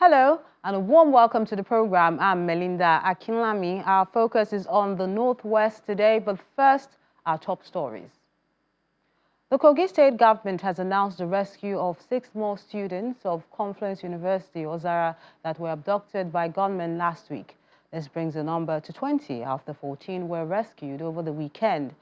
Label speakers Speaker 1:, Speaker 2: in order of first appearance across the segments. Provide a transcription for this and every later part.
Speaker 1: Hello and a warm welcome to the program. I'm Melinda Akinlami. Our focus is on the Northwest today, but first, our top stories. The Kogi State government has announced the rescue of 6 more students of Confluence University, Ozara, that were abducted by gunmen last week. This brings the number to 20 after 14 were rescued over the weekend.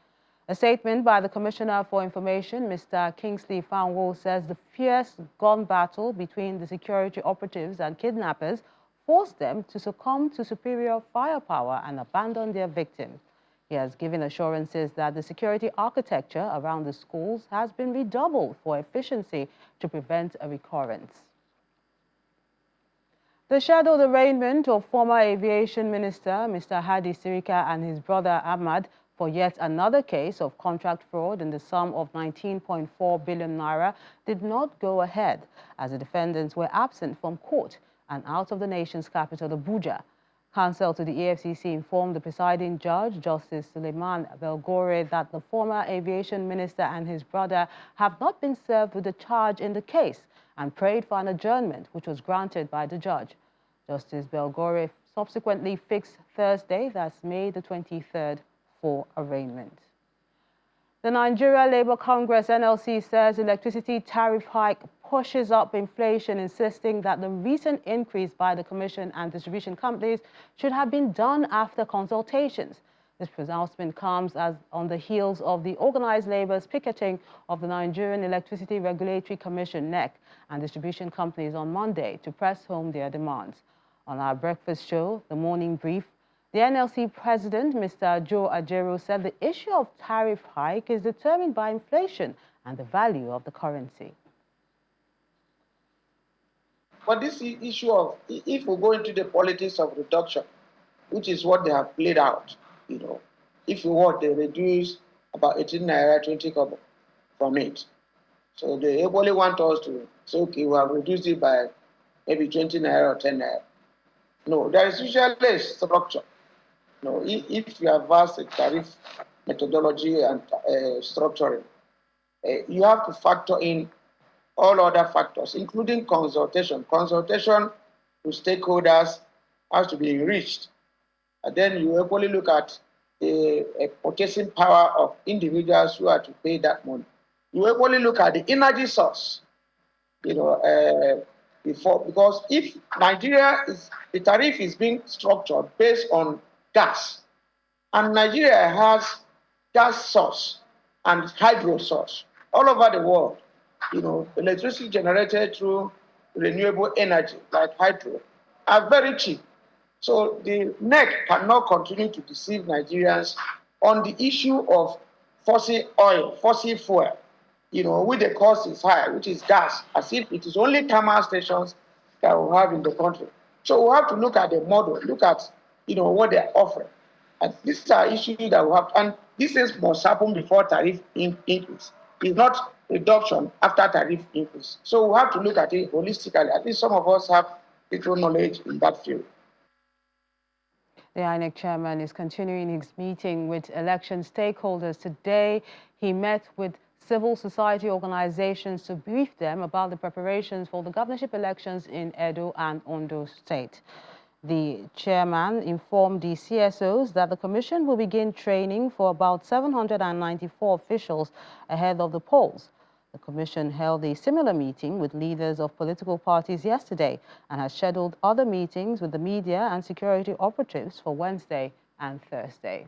Speaker 1: A statement by the Commissioner for Information, Mr. Kingsley Fanwo, says the fierce gun battle between the security operatives and kidnappers forced them to succumb to superior firepower and abandon their victims. He has given assurances that the security architecture around the schools has been redoubled for efficiency to prevent a recurrence. The scheduled arraignment of former Aviation Minister Mr. Hadi Sirika and his brother Ahmad for yet another case of contract fraud in the sum of 19.4 billion naira did not go ahead, as the defendants were absent from court and out of the nation's capital, Abuja. Counsel to the EFCC informed the presiding judge, Justice Suleiman Belgore, that the former aviation minister and his brother have not been served with a charge in the case and prayed for an adjournment, which was granted by the judge. Justice Belgore subsequently fixed Thursday, that's May the 23rd, for arraignment. The Nigeria Labour Congress, NLC, says electricity tariff hike pushes up inflation, insisting that the recent increase by the Commission and distribution companies should have been done after consultations. This pronouncement comes as on the heels of the organized labor's picketing of the Nigerian Electricity Regulatory Commission, NEC, and distribution companies on Monday to press home their demands. On our breakfast show, The Morning Brief, the NLC president, Mr. Joe Ajero, said the issue of tariff hike is determined by inflation and the value of the currency.
Speaker 2: But this issue of, if we go into the politics of reduction, which is what they have played out, if you want, they reduce about 18 naira 20 kobo from it. So they equally want us to say, okay, we have reduced it by maybe 20 naira or 10 naira. No, there is usually a structure. If you have vast tariff methodology and structuring, you have to factor in all other factors, including consultation. Consultation with stakeholders has to be enriched. And then you equally look at the purchasing power of individuals who are to pay that money. You equally look at the energy source, because if the tariff is being structured based on gas, and Nigeria has gas source and hydro source all over the world. Electricity generated through renewable energy like hydro are very cheap. So the NEC cannot continue to deceive Nigerians on the issue of fossil oil, fossil fuel, with the cost is high, which is gas, as if it is only thermal stations that we have in the country. So we have to look at the model, look at what they're offering. And these are issues that we have, and these things must happen before tariff increase. It's not reduction after tariff increase. So we have to look at it holistically. At least some of us have little knowledge in that field.
Speaker 1: The INEC chairman is continuing his meeting with election stakeholders. Today, he met with civil society organizations to brief them about the preparations for the governorship elections in Edo and Ondo State. The chairman informed the CSOs that the commission will begin training for about 794 officials ahead of the polls. The commission held a similar meeting with leaders of political parties yesterday and has scheduled other meetings with the media and security operatives for Wednesday and Thursday.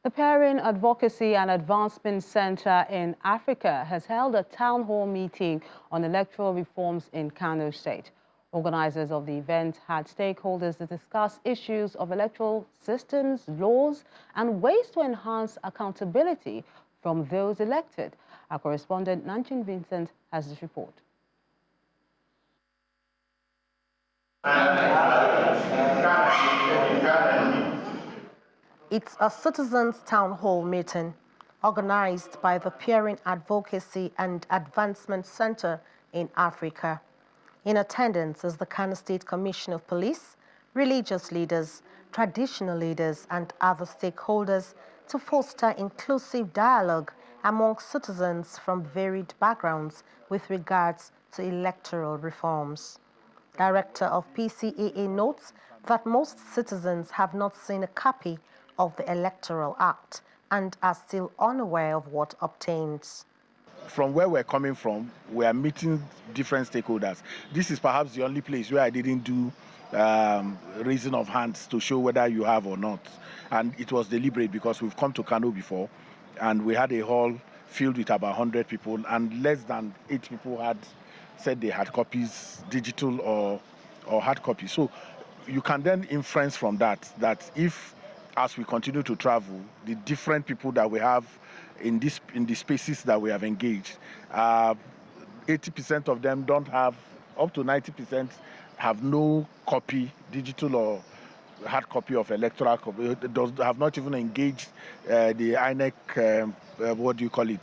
Speaker 1: The Parent Advocacy and Advancement Center in Africa has held a town hall meeting on electoral reforms in Kano State. Organizers of the event had stakeholders to discuss issues of electoral systems, laws, and ways to enhance accountability from those elected. Our correspondent, Nanchin Vincent, has this report.
Speaker 3: It's a citizens' town hall meeting organized by the Parent Advocacy and Advancement Center in Africa. In attendance is the Kano State Commissioner of Police, religious leaders, traditional leaders and other stakeholders to foster inclusive dialogue among citizens from varied backgrounds with regards to electoral reforms. Director of PCAA notes that most citizens have not seen a copy of the Electoral Act and are still unaware of what obtains.
Speaker 4: From where we're coming from, we are meeting different stakeholders. This is perhaps the only place where I didn't do raising of hands to show whether you have or not. And it was deliberate because we've come to Kano before and we had a hall filled with about 100 people and less than 8 people had said they had copies, digital or hard copies. So you can then inference from that if, as we continue to travel, the different people that we have in the spaces that we have engaged, 80% of them don't have, up to 90% have no copy, digital or hard copy of electoral copy, have not even engaged the INEC,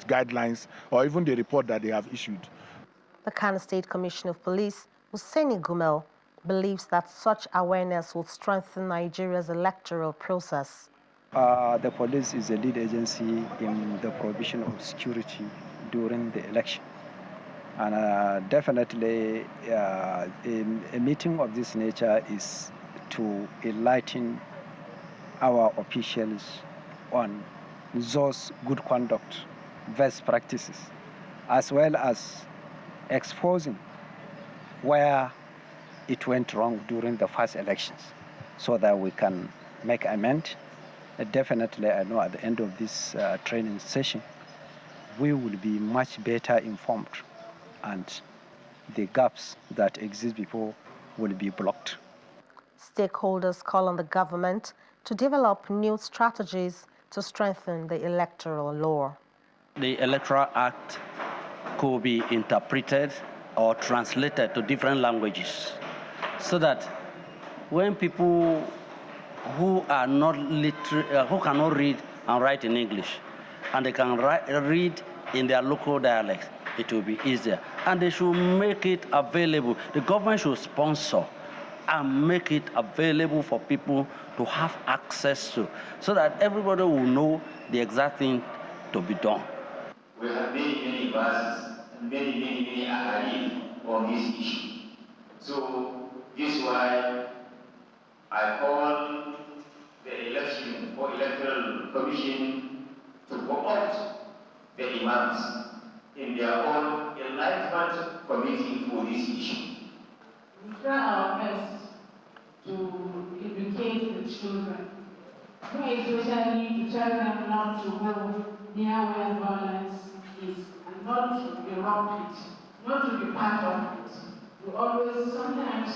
Speaker 4: guidelines, or even the report that they have issued.
Speaker 3: The Kano State Commissioner of Police, Hussaini Gumel, believes that such awareness will strengthen Nigeria's electoral process.
Speaker 5: The police is a lead agency in the provision of security during the election. And definitely a meeting of this nature is to enlighten our officials on those good conduct, best practices, as well as exposing where it went wrong during the first elections so that we can make amends. Definitely, I know at the end of this training session, we will be much better informed and the gaps that exist before will be blocked.
Speaker 3: Stakeholders call on the government to develop new strategies to strengthen the electoral law.
Speaker 6: The Electoral Act could be interpreted or translated to different languages so that when people who are not literate, who cannot read and write in English, and they can read in their local dialect, it will be easier. And they should make it available. The government should sponsor and make it available for people to have access to, so that everybody will know the exact thing to be done.
Speaker 7: We have many verses and many ahadith on this issue. So this is why I call the election or electoral commission to co-opt the imams in their own enlightenment committee for this issue.
Speaker 8: We try our best to educate the children, especially to tell them not to go near where violence is and not to erupt it, not to be part of it. We always, sometimes,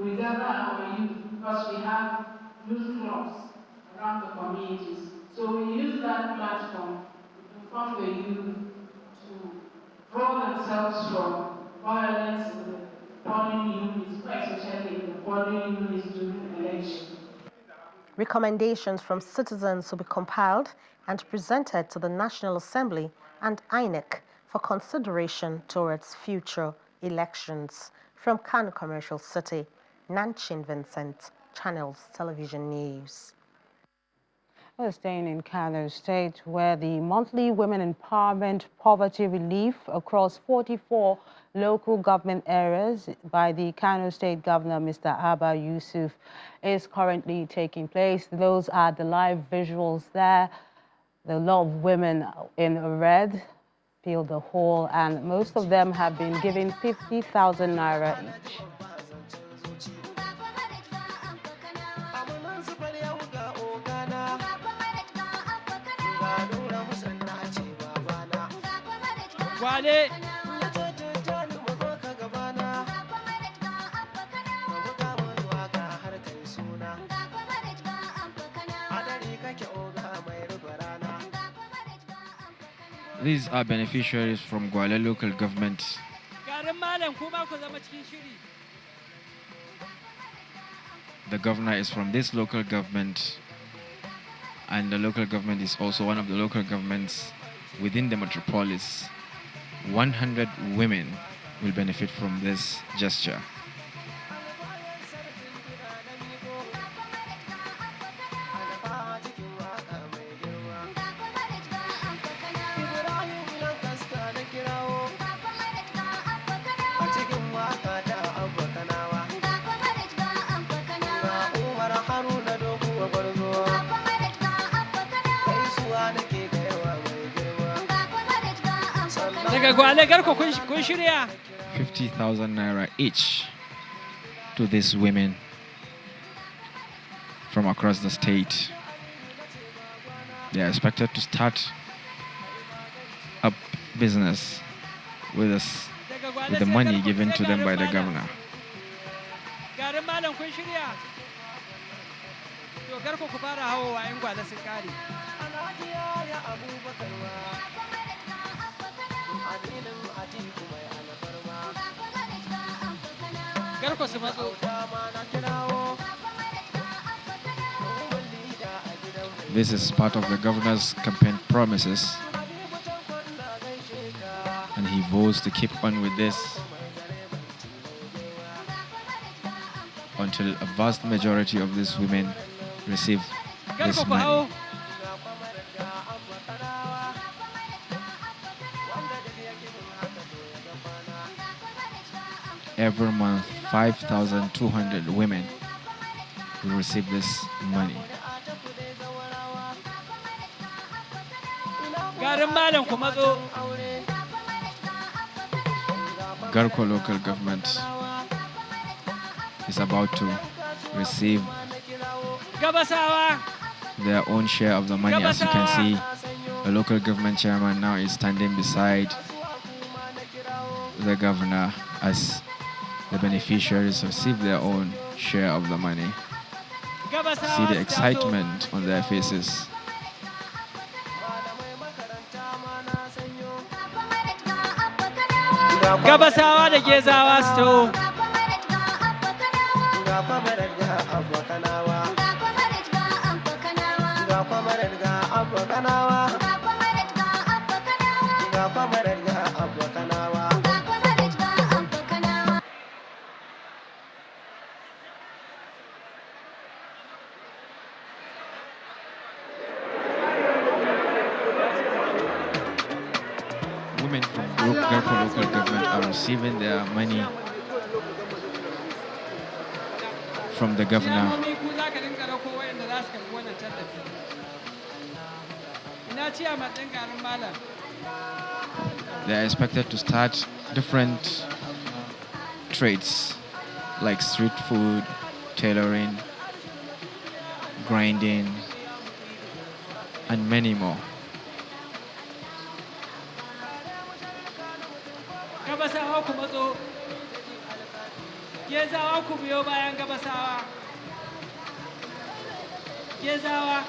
Speaker 8: we gather our youth because we have youth clubs around the communities. So we use that platform to inform the youth to draw themselves from violence in the polling units, especially in the polling units during election.
Speaker 3: Recommendations from citizens will be compiled and presented to the National Assembly and INEC for consideration towards future elections. From Kano Commercial City, Nanchin Vincent, Channels Television News.
Speaker 1: We're staying in Kano State, where the monthly Women Empowerment Poverty Relief across 44 local government areas by the Kano State Governor, Mr. Abba Yusuf, is currently taking place. Those are the live visuals there. A lot of women in red fill the hall, and most of them have been given 50,000 naira each.
Speaker 9: These are beneficiaries from Gwale local government. The governor is from this local government, and the local government is also one of the local governments within the metropolis. 100 women will benefit from this gesture. 50,000 naira each to these women from across the state. They are expected to start up business with the money given to them by the governor. This is part of the governor's campaign promises, and he vows to keep on with this until a vast majority of these women receive this money. Every month, 5,200 women will receive this money. Garko local government is about to receive their own share of the money. As you can see, the local government chairman now is standing beside the governor as the beneficiaries receive their own share of the money. See the excitement on their faces.
Speaker 10: Gabasawa da Gezawa su
Speaker 9: Women from Garko local government are receiving their money from the governor. They are expected to start different trades like street food, tailoring, grinding, and many more.
Speaker 10: Gabasawa ku matso. Gezawa ku biyo bayan Gabasawa. Gezawa.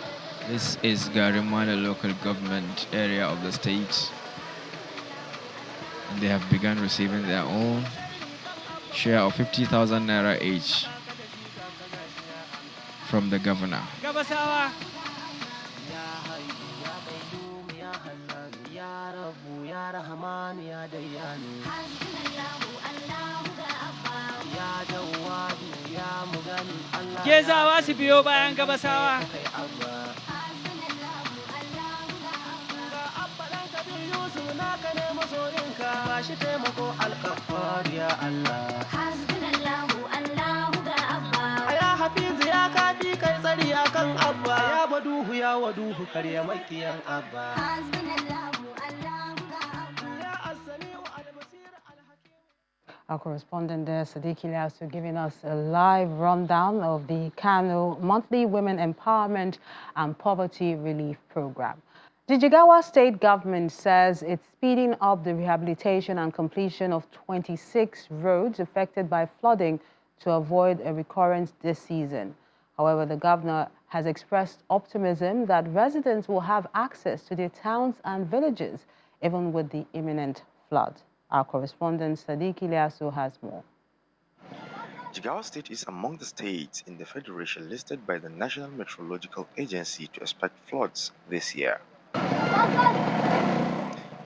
Speaker 9: This is Garimana local government area of the state. And they have begun receiving their own share of 50,000 naira each from the governor.
Speaker 10: Gabasawa. Gezawa su biyo bayan Gabasawa.
Speaker 1: Our correspondent there, Sadiq Ilyasu, giving us a live rundown of the Kano Monthly Women Empowerment and Poverty Relief Program. The Jigawa state government says it's speeding up the rehabilitation and completion of 26 roads affected by flooding to avoid a recurrence this season. However, the governor has expressed optimism that residents will have access to their towns and villages, even with the imminent flood. Our correspondent Sadiq Ilyasu has more.
Speaker 11: Jigawa State is among the states in the federation listed by the National Meteorological Agency to expect floods this year.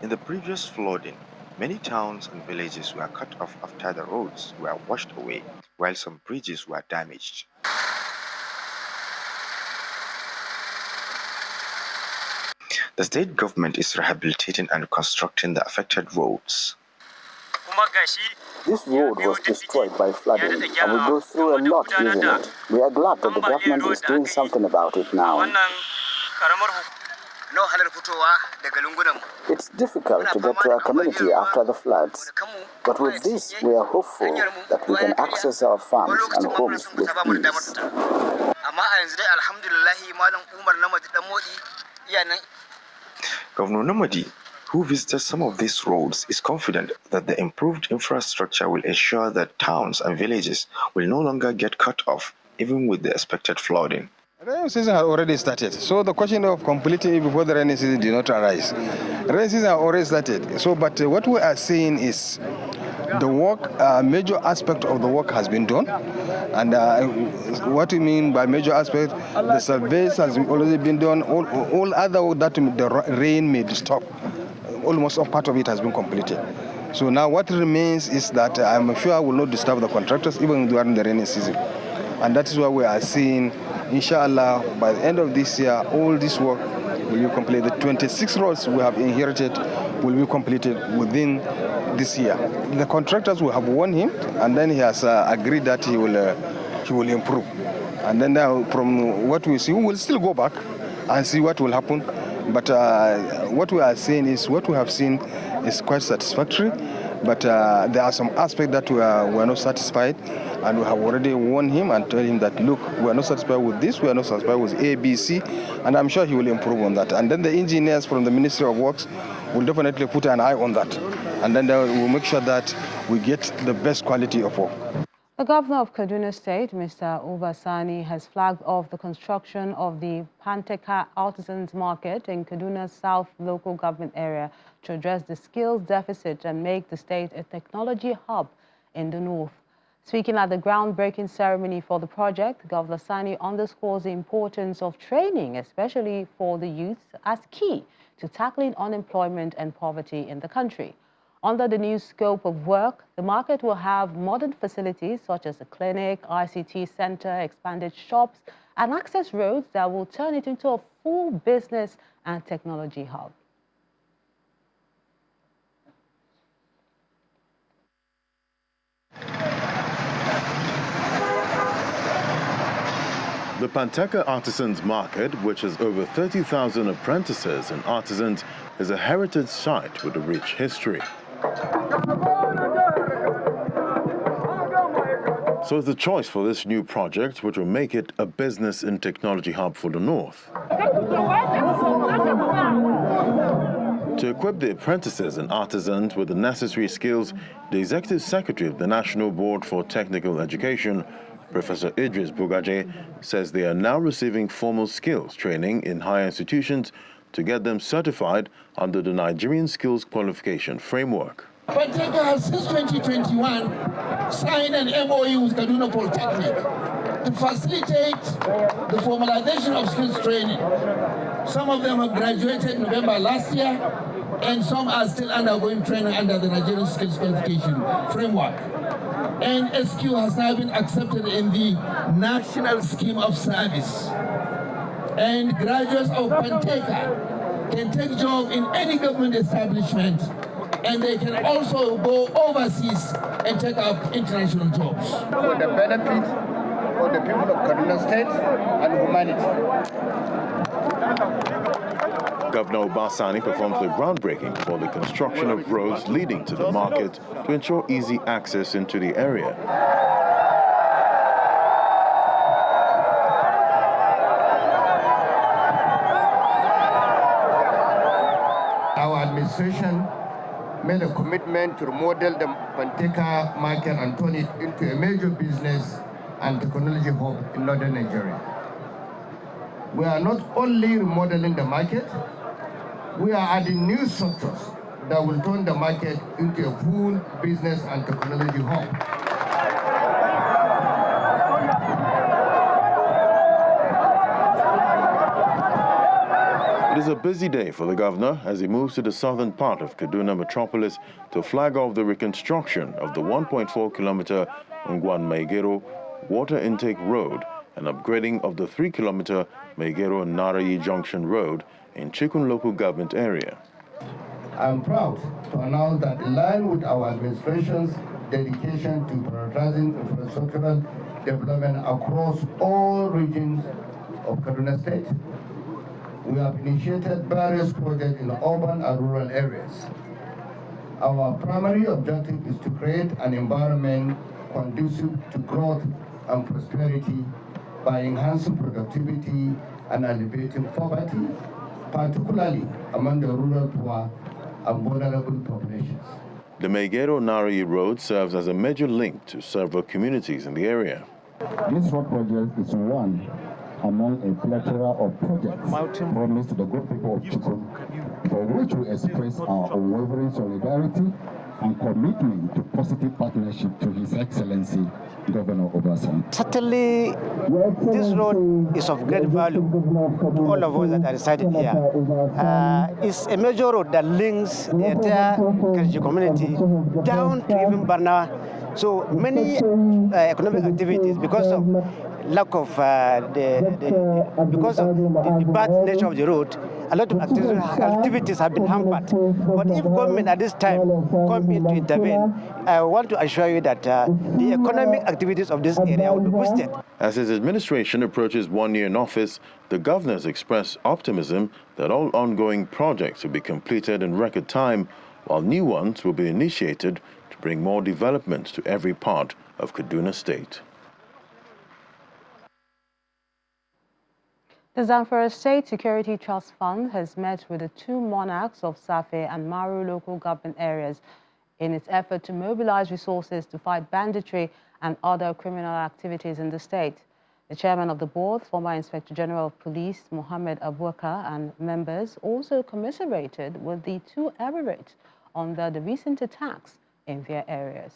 Speaker 11: In the previous flooding, many towns and villages were cut off after the roads were washed away, while some bridges were damaged. The state government is rehabilitating and reconstructing the affected roads.
Speaker 12: This road was destroyed by flooding and we go through a lot using it. We are glad that the government is doing something about it now. It's difficult to get to our community after the floods, but with this, we are hopeful that we can access our farms and homes with ease.
Speaker 11: Governor Namadi, who visited some of these roads, is confident that the improved infrastructure will ensure that towns and villages will no longer get cut off, even with the expected flooding.
Speaker 13: Rainy season has already started, so the question of completing it before the rainy season did not arise. Rainy season has already started, so but what we are seeing is the work, major aspect of the work has been done, and what we mean by major aspect, the surveys has already been done. All other work that the rain may disturb, almost a part of it has been completed. So now what remains is that I'm sure will not disturb the contractors even during the rainy season, and that is why we are seeing, inshallah, by the end of this year, all this work will be completed. The 26 roads we have inherited will be completed within this year. The contractors will have warned him, and then he has agreed that he will improve. And then now, from what we see, we will still go back and see what will happen. But what we are saying is, what we have seen is quite satisfactory. But there are some aspects that we are not satisfied, and we have already warned him and told him that, look, we are not satisfied with this, we are not satisfied with A, B, C, and I'm sure he will improve on that. And then the engineers from the Ministry of Works will definitely put an eye on that, and then they will make sure that we get the best quality of work.
Speaker 1: The governor of Kaduna State, Mr. Obasani, has flagged off the construction of the Panteka Artisans Market in Kaduna South local government area to address the skills deficit and make the state a technology hub in the north. Speaking at the groundbreaking ceremony for the project, Governor Sani underscores the importance of training, especially for the youth, as key to tackling unemployment and poverty in the country. Under the new scope of work, the market will have modern facilities such as a clinic, ICT center, expanded shops, and access roads that will turn it into a full business and technology hub.
Speaker 14: The Panteka Artisans Market, which has over 30,000 apprentices and artisans, is a heritage site with a rich history. So it's the choice for this new project, which will make it a business and technology hub for the North. To equip the apprentices and artisans with the necessary skills, the Executive Secretary of the National Board for Technical Education, Professor Idris Bugaje, says they are now receiving formal skills training in higher institutions to get them certified under the Nigerian Skills Qualification Framework.
Speaker 15: Panteka has since 2021 signed an MOU with Kaduna Polytechnic to facilitate the formalization of skills training. Some of them have graduated November last year, and some are still undergoing training under the Nigerian Skills Qualification Framework. And SQ has now been accepted in the National Scheme of Service. And graduates of Panteka can take job in any government establishment, and they can also go overseas and take up international jobs.
Speaker 16: For the benefit of the people of Kaduna State and humanity.
Speaker 14: Governor Obasani performs the groundbreaking for the construction of roads leading to the market to ensure easy access into the area.
Speaker 16: Our administration made a commitment to remodel the Panteka market and turn it into a major business and technology hub in northern Nigeria. We are not only remodeling the market, we are adding new structures that will turn the market into a full business and technology hub.
Speaker 14: It is a busy day for the governor as he moves to the southern part of Kaduna metropolis to flag off the reconstruction of the 1.4-kilometer Ngwan-Maigero water intake road and upgrading of the 3-kilometer Maigero-Narayi Junction Road in Chikun local government area.
Speaker 16: I am proud to announce that in line with our administration's dedication to prioritizing infrastructural development across all regions of Kaduna State, we have initiated various projects in urban and rural areas. Our primary objective is to create an environment conducive to growth and prosperity by enhancing productivity and alleviating poverty, particularly among the rural poor and vulnerable populations.
Speaker 14: The Megero-Nari Road serves as a major link to several communities in the area.
Speaker 17: This road project is one among a plethora of projects promised to the good people of Chukwu, for which we express our unwavering solidarity and commitment to positive partnership to His Excellency Governor Obasanjo.
Speaker 18: Certainly, this road is of great value to all of us that are residing here. It's a major road that links the entire Kerji community down to even Barna. So many economic activities, because of lack of because of the bad nature of the road, a lot of activities have been hampered. But if government at this time come in to intervene, I want to assure you that the economic activities of this area will be boosted.
Speaker 14: As his administration approaches 1 year in office, the governor has expressed optimism that all ongoing projects will be completed in record time, while new ones will be initiated to bring more development to every part of Kaduna State.
Speaker 1: The Zamfara State Security Trust Fund has met with the two monarchs of Safe and Maru local government areas in its effort to mobilize resources to fight banditry and other criminal activities in the state. The chairman of the board, former Inspector General of Police, Mohammed Abubakar, and members also commiserated with the two emirates under the recent attacks in their areas.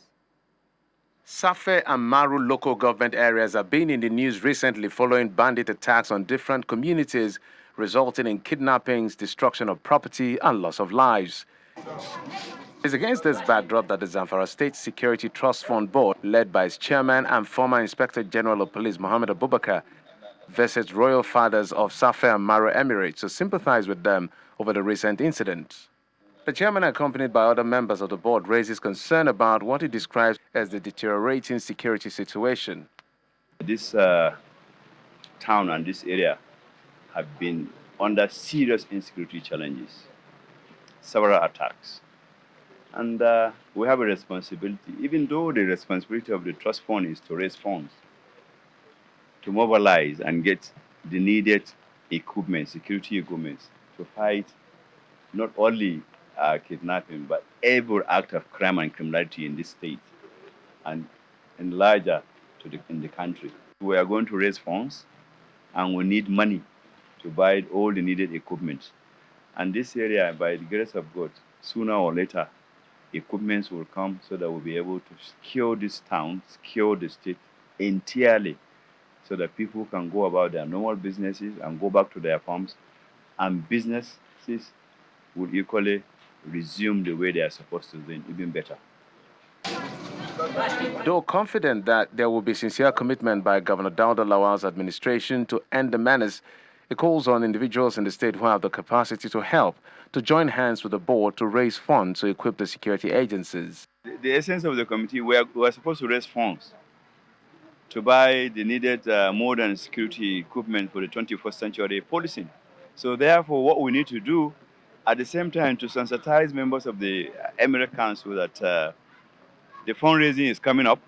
Speaker 19: Safe and Maru local government areas have been in the news recently following bandit attacks on different communities, resulting in kidnappings, destruction of property, and loss of lives. It's against this backdrop that the Zamfara State Security Trust Fund Board, led by its chairman and former Inspector General of Police Mohammed Abubakar, visits royal fathers of Safe and Maru Emirates to sympathize with them over the recent incidents. The chairman, accompanied by other members of the board, raises concern about what he describes as the deteriorating security situation.
Speaker 20: This town and this area have been under serious insecurity challenges, several attacks. And we have a responsibility, even though the responsibility of the trust fund is to raise funds, to mobilize and get the needed equipment, security equipment, to fight not only kidnapping, but every act of crime and criminality in this state and larger in the country. We are going to raise funds, and we need money to buy all the needed equipment. And this area, by the grace of God, sooner or later, equipment will come so that we'll be able to secure this town, secure the state entirely, so that people can go about their normal businesses and go back to their farms, and businesses will equally resume the way they are supposed to do, even better.
Speaker 19: Though confident that there will be sincere commitment by Governor Dauda Lawal's administration to end the menace, it calls on individuals in the state who have the capacity to help to join hands with the board to raise funds to equip the security agencies.
Speaker 20: The essence of the committee, we are supposed to raise funds to buy the needed modern security equipment for the 21st century policing. So therefore, what we need to do at the same time to sensitize members of the Emirate Council that the fundraising is coming up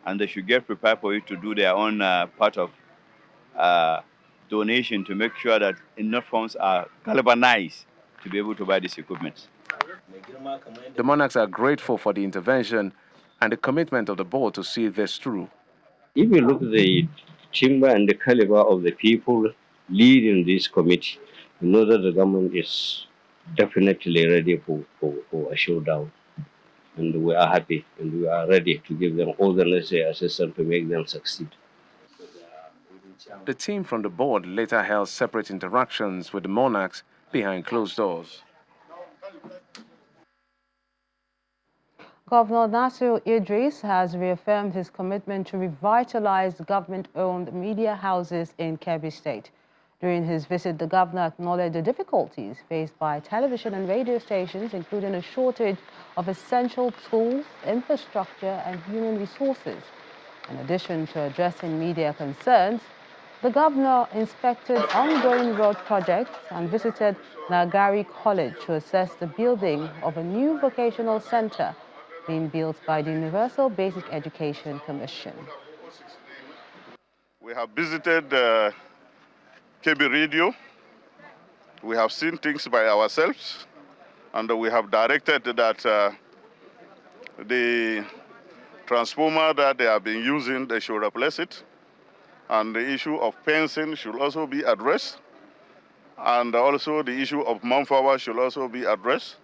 Speaker 20: and they should get prepared for it to do their own part of donation to make sure that enough funds are galvanized to be able to buy this equipment.
Speaker 19: The monarchs are grateful for the intervention and the commitment of the board to see this through.
Speaker 21: If you look at the timber and the caliber of the people leading this committee, you know that the government is definitely ready for a showdown. And we are happy and we are ready to give them all the necessary assistance to make them succeed.
Speaker 19: The team from the board later held separate interactions with the monarchs behind closed doors.
Speaker 1: Governor Nasir Idris has reaffirmed his commitment to revitalize government-owned media houses in Kebbi State. During his visit, the governor acknowledged the difficulties faced by television and radio stations, including a shortage of essential tools, infrastructure, and human resources. In addition to addressing media concerns, The governor inspected ongoing road projects and visited Nagari College to assess the building of a new vocational center being built by the Universal Basic Education Commission.
Speaker 2: We have visited KB Radio. We have seen things by ourselves, and we have directed that the transformer that they have been using, they should replace it. And the issue of fencing should also be addressed. And also the issue of manpower should also be addressed.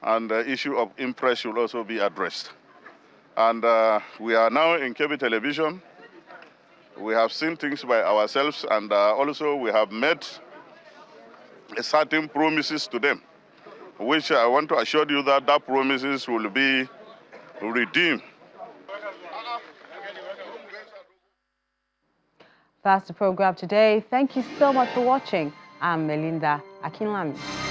Speaker 2: And the issue of impress should also be addressed. And we are now in KB Television. We have seen things by ourselves, and also we have made certain promises to them, which I want to assure you that that promises will be redeemed.
Speaker 1: That's the program today. Thank you so much for watching. I'm Melinda Akinlami.